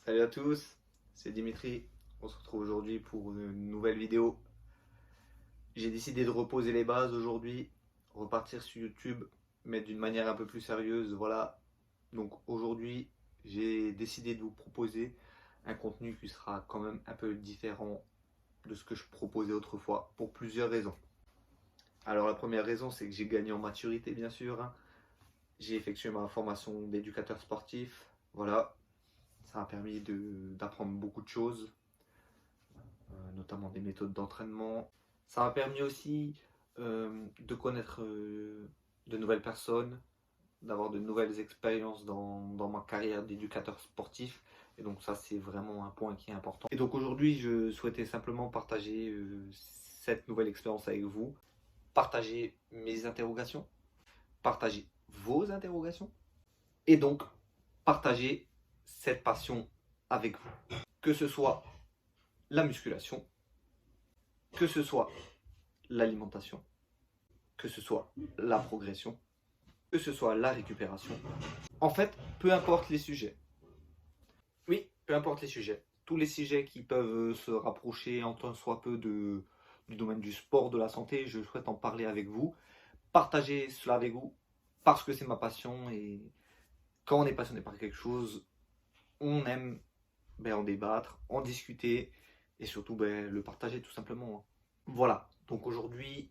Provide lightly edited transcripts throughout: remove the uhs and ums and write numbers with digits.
Salut à tous, c'est Dimitri. On se retrouve aujourd'hui pour une nouvelle vidéo. J'ai décidé de reposer les bases aujourd'hui, repartir sur YouTube, mais d'une manière un peu plus sérieuse. Voilà. Donc aujourd'hui, j'ai décidé de vous proposer un contenu qui sera quand même un peu différent de ce que je proposais autrefois pour plusieurs raisons. Alors la première raison, c'est que j'ai gagné en maturité, bien sûr, hein. J'ai effectué ma formation d'éducateur sportif. Voilà. Ça m'a permis d'apprendre beaucoup de choses, notamment des méthodes d'entraînement. Ça m'a permis aussi de connaître de nouvelles personnes, d'avoir de nouvelles expériences dans ma carrière d'éducateur sportif. Et donc ça, c'est vraiment un point qui est important. Et donc aujourd'hui, je souhaitais simplement partager cette nouvelle expérience avec vous, partager mes interrogations, partager vos interrogations, et donc partager cette passion avec vous. Que ce soit la musculation, que ce soit l'alimentation, que ce soit la progression, que ce soit la récupération. En fait, peu importe les sujets. Oui, peu importe les sujets. Tous les sujets qui peuvent se rapprocher en tant soit peu du domaine du sport, de la santé, je souhaite en parler avec vous, partager cela avec vous, parce que c'est ma passion et quand on est passionné par quelque chose, on aime en débattre, en discuter et surtout le partager tout simplement. Voilà, donc aujourd'hui,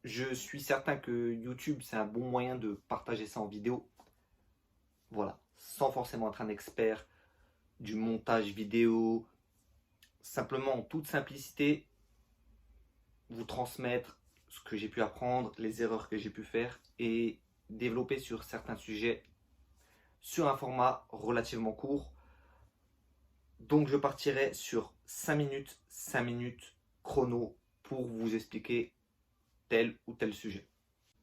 je suis certain que YouTube, c'est un bon moyen de partager ça en vidéo. Voilà, sans forcément être un expert du montage vidéo. Simplement, en toute simplicité, vous transmettre ce que j'ai pu apprendre, les erreurs que j'ai pu faire et développer sur certains sujets sur un format relativement court. Donc je partirai sur 5 minutes chrono pour vous expliquer tel ou tel sujet.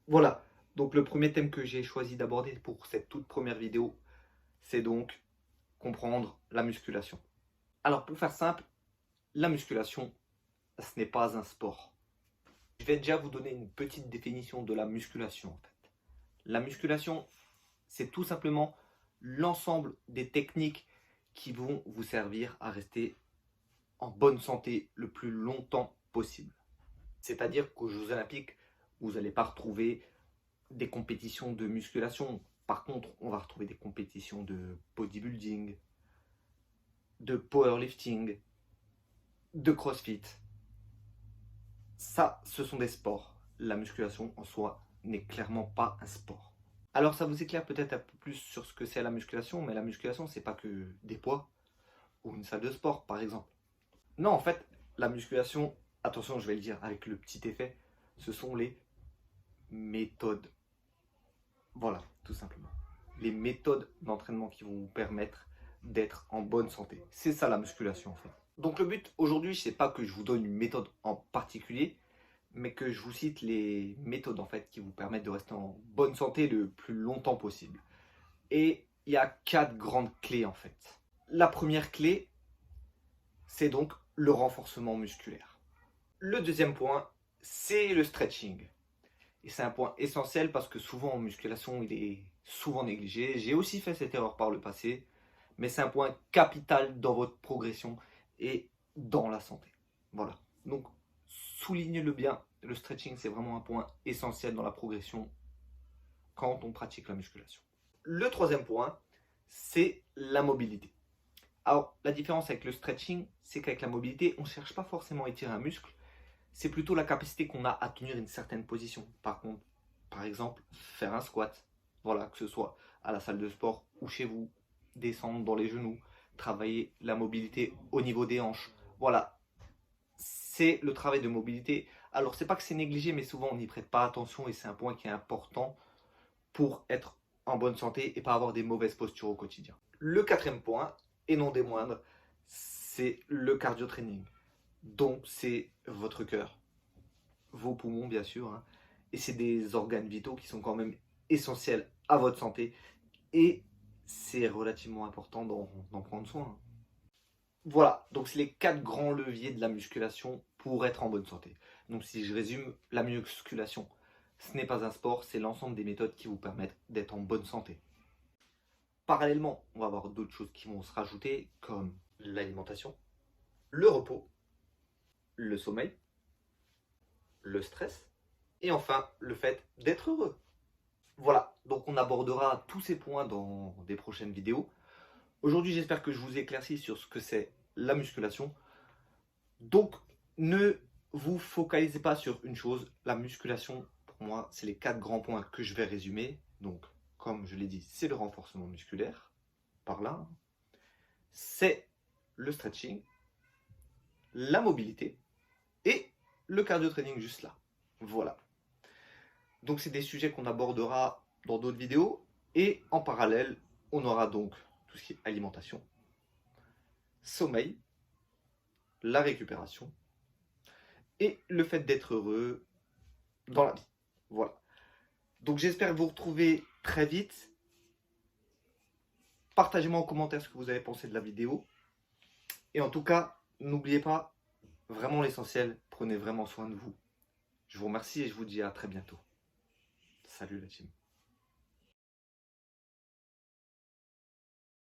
Voilà, donc le premier thème que j'ai choisi d'aborder pour cette toute première vidéo, c'est donc comprendre la musculation. Alors pour faire simple, la musculation, ce n'est pas un sport. Je vais déjà vous donner une petite définition de la musculation en fait. La musculation, c'est tout simplement l'ensemble des techniques qui vont vous servir à rester en bonne santé le plus longtemps possible. C'est-à-dire qu'aux Jeux Olympiques, vous n'allez pas retrouver des compétitions de musculation. Par contre, on va retrouver des compétitions de bodybuilding, de powerlifting, de crossfit. Ça, ce sont des sports. La musculation en soi n'est clairement pas un sport. Alors ça vous éclaire peut-être un peu plus sur ce que c'est la musculation, mais la musculation, c'est pas que des poids ou une salle de sport, par exemple. Non, en fait, la musculation, attention, je vais le dire avec le petit effet, ce sont les méthodes. Voilà, tout simplement. Les méthodes d'entraînement qui vont vous permettre d'être en bonne santé. C'est ça la musculation en fait. Donc le but aujourd'hui, c'est pas que je vous donne une méthode en particulier, mais que je vous cite les méthodes en fait qui vous permettent de rester en bonne santé le plus longtemps possible. Et il y a 4 grandes clés en fait. La première clé, c'est donc le renforcement musculaire. Le deuxième point, c'est le stretching. Et c'est un point essentiel parce que souvent en musculation, il est souvent négligé. J'ai aussi fait cette erreur par le passé, mais c'est un point capital dans votre progression et dans la santé. Voilà. Donc, soulignez-le bien, le stretching, c'est vraiment un point essentiel dans la progression quand on pratique la musculation. Le troisième point, c'est la mobilité. Alors, la différence avec le stretching, c'est qu'avec la mobilité, on ne cherche pas forcément à étirer un muscle, c'est plutôt la capacité qu'on a à tenir une certaine position. Par contre, par exemple, faire un squat, voilà, que ce soit à la salle de sport ou chez vous, descendre dans les genoux, travailler la mobilité au niveau des hanches. Voilà, c'est le travail de mobilité. Alors, c'est pas que c'est négligé, mais souvent on n'y prête pas attention et c'est un point qui est important pour être en bonne santé et pas avoir des mauvaises postures au quotidien. Le quatrième point, et non des moindres, c'est le cardio training. Donc, c'est votre cœur, vos poumons, bien sûr, hein, et c'est des organes vitaux qui sont quand même essentiels à votre santé. Et c'est relativement important d'en prendre soin. Voilà, donc c'est les 4 grands leviers de la musculation pour être en bonne santé. Donc, si je résume, la musculation, ce n'est pas un sport, c'est l'ensemble des méthodes qui vous permettent d'être en bonne santé. Parallèlement, on va avoir d'autres choses qui vont se rajouter, comme l'alimentation, le repos, le sommeil, le stress, et enfin le fait d'être heureux. Voilà, donc on abordera tous ces points dans des prochaines vidéos. Aujourd'hui, j'espère que je vous éclaircis sur ce que c'est la musculation. Donc, ne vous focalisez pas sur une chose. La musculation, pour moi, c'est les 4 grands points que je vais résumer. Donc, comme je l'ai dit, c'est le renforcement musculaire, par là. C'est le stretching, la mobilité et le cardio training juste là. Voilà. Donc, c'est des sujets qu'on abordera dans d'autres vidéos. Et en parallèle, on aura donc tout ce qui est alimentation, sommeil, la récupération et le fait d'être heureux dans la vie. Voilà. Donc j'espère vous retrouver très vite. Partagez-moi en commentaire ce que vous avez pensé de la vidéo. Et en tout cas, n'oubliez pas, vraiment l'essentiel, prenez vraiment soin de vous. Je vous remercie et je vous dis à très bientôt. Salut la team.